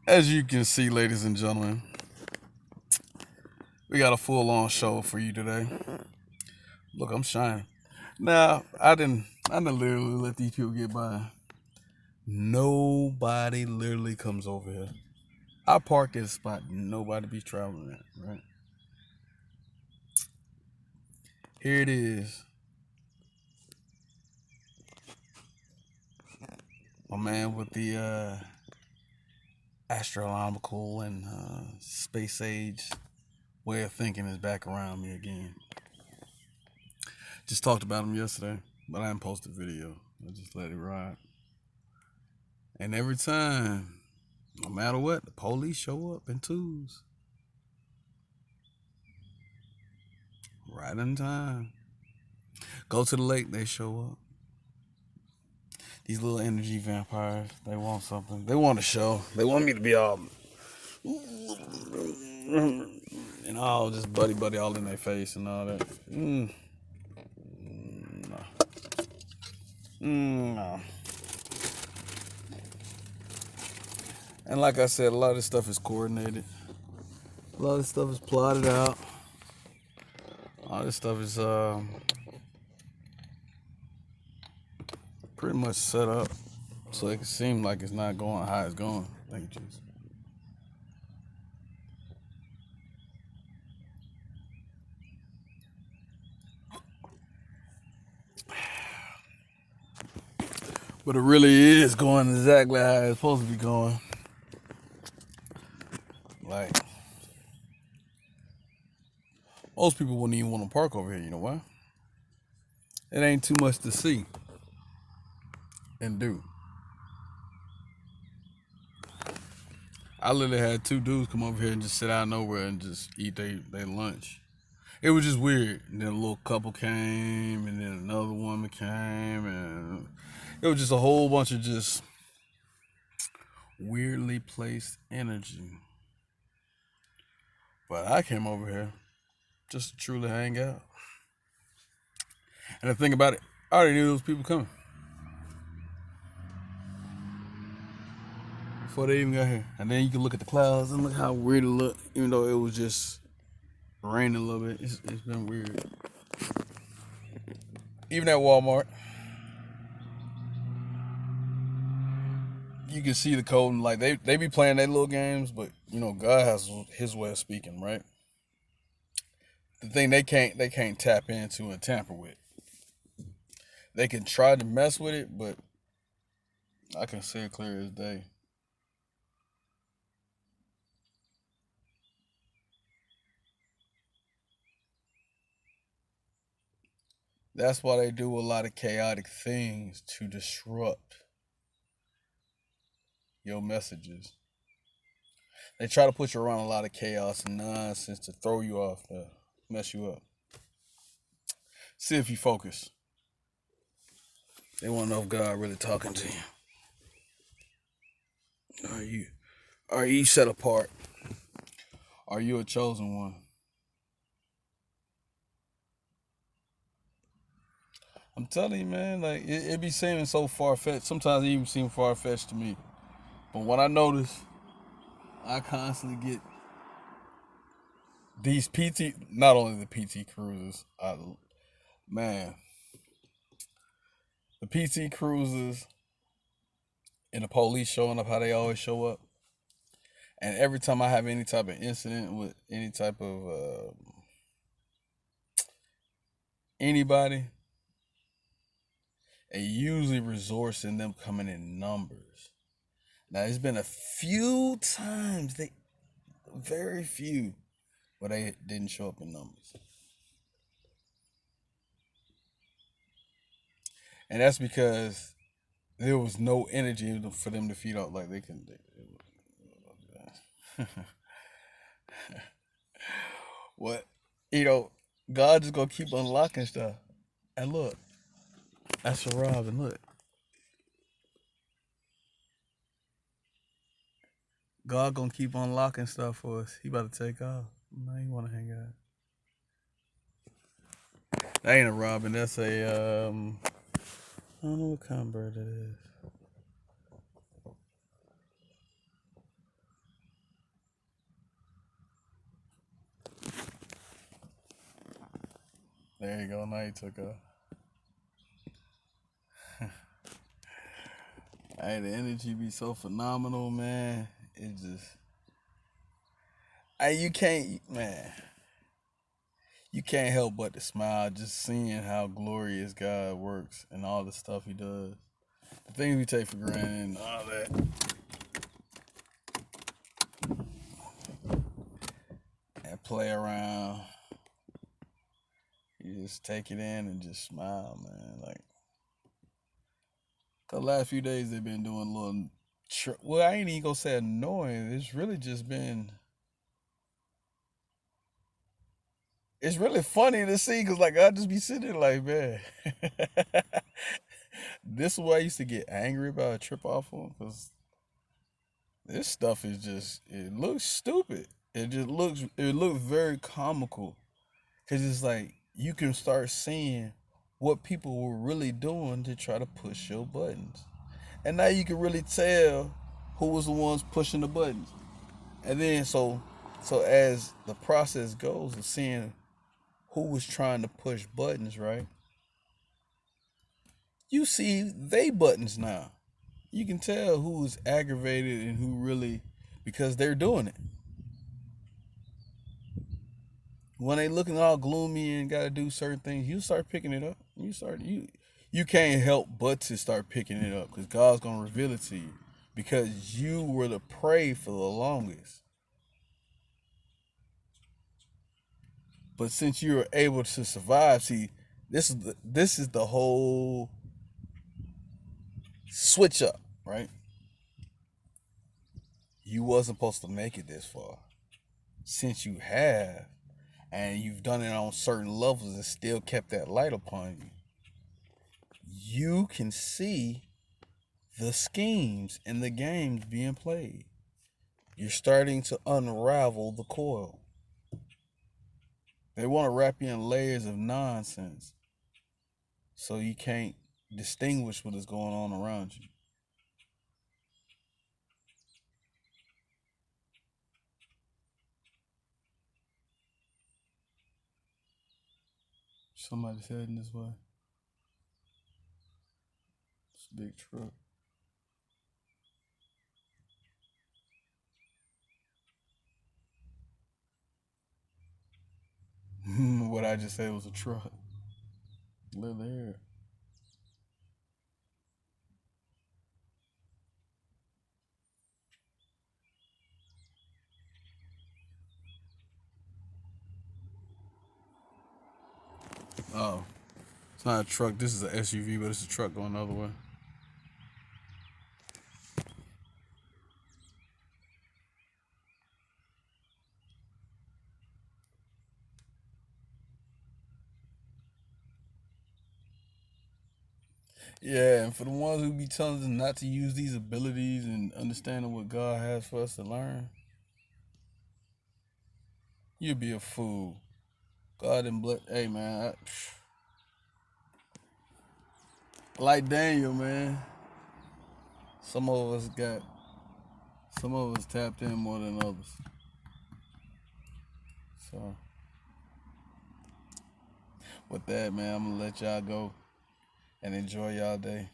As you can see, ladies and gentlemen, we got a full-on show for you today. Look, I'm shining. Now, I didn't literally let these people get by. Nobody literally comes over here. I park at a spot nobody be traveling at, right? Here it is. My man with the astronomical and space age way of thinking is back around me again. Just talked about him yesterday, but I didn't post a video. I just let it ride. And every time, no matter what, the police show up in twos. Right in time. Go to the lake, they show up. These little energy vampires, they want something. They want a show. They want me to be all and all just buddy all in their face and all that. No. No. And like I said, a lot of this stuff is coordinated. A lot of this stuff is plotted out. All this stuff is pretty much set up so it can seem like it's not going how it's going. Thank you, Jesus. But it really is going exactly how it's supposed to be going. Like, most people wouldn't even want to park over here. You know why? It ain't too much to see and do. I literally had two dudes come over here and just sit out of nowhere and just eat their lunch. It was just weird. And then a little couple came, and then another woman came, and it was just a whole bunch of just weirdly placed energy. But I came over here just to truly hang out. And the thing about it, I already knew those people coming before they even got here. And then you can look at the clouds and look how weird it looked, even though it was just raining a little bit. It's been weird. Even at Walmart, you can see the code and like they be playing their little games, but you know God has His way of speaking, right? The thing they can't tap into and tamper with. They can try to mess with it, but I can see it clear as day. That's why they do a lot of chaotic things to disrupt your messages. They try to put you around a lot of chaos and nonsense to throw you off, to mess you up. See if you focus. They want to know if God really talking to you. Are you are you set apart? Are you a chosen one? I'm telling you, man, like it be seeming so far fetched. Sometimes it even seem far fetched to me. But what I notice, I constantly get these PT, not only the PT cruisers, man, the PT cruisers and the police showing up how they always show up. And every time I have any type of incident with any type of anybody, it usually resorts in them coming in numbers. Now, it's been a few times, very few, where they didn't show up in numbers. And that's because there was no energy for them to feed off like they can. What? You know, God just gonna keep unlocking stuff. And look, that's a Robin. Look, God gonna keep unlocking stuff for us. He about to take off. No, you wanna hang out. That ain't a Robin. That's a I don't know what kind of bird that is. There you go. Now you took a. Hey, the energy be so phenomenal, man. It just, hey, you can't, man. You can't help but to smile just seeing how glorious God works and all the stuff He does. The things we take for granted and all that. And play around. You just take it in and just smile, man. Like the last few days, they've been doing a little. Well, I ain't even gonna say annoying. It's really just been. It's really funny to see because, like, I just be sitting there like, man, this is why I used to get angry about a trip off on because this stuff is just. It looks stupid. It just looks. It looks very comical because it's like you can start seeing what people were really doing to try to push your buttons. And now you can really tell who was the ones pushing the buttons. And then so as the process goes of seeing who was trying to push buttons, right? You see they buttons now. You can tell who is aggravated and who really because they're doing it. When they looking all gloomy and gotta do certain things, you start picking it up. You can't help but to start picking it up because God's gonna reveal it to you because you were the prey for the longest. But since you were able to survive, see, this is the whole switch up, right? You wasn't supposed to make it this far. Since you have, and you've done it on certain levels and still kept that light upon you, you can see the schemes and the games being played. You're starting to unravel the coil. They want to wrap you in layers of nonsense so you can't distinguish what is going on around you. Somebody's heading this way. It's a big truck. What I just said was a truck. Live there. Oh, it's not a truck. This is an SUV, but it's a truck going the other way. Yeah, and for the ones who be telling us not to use these abilities and understanding what God has for us to learn, you'd be a fool. God and bless. Hey man, like Daniel, man. Some of us got, some of us tapped in more than others. So with that, man, I'm gonna let y'all go and enjoy y'all day.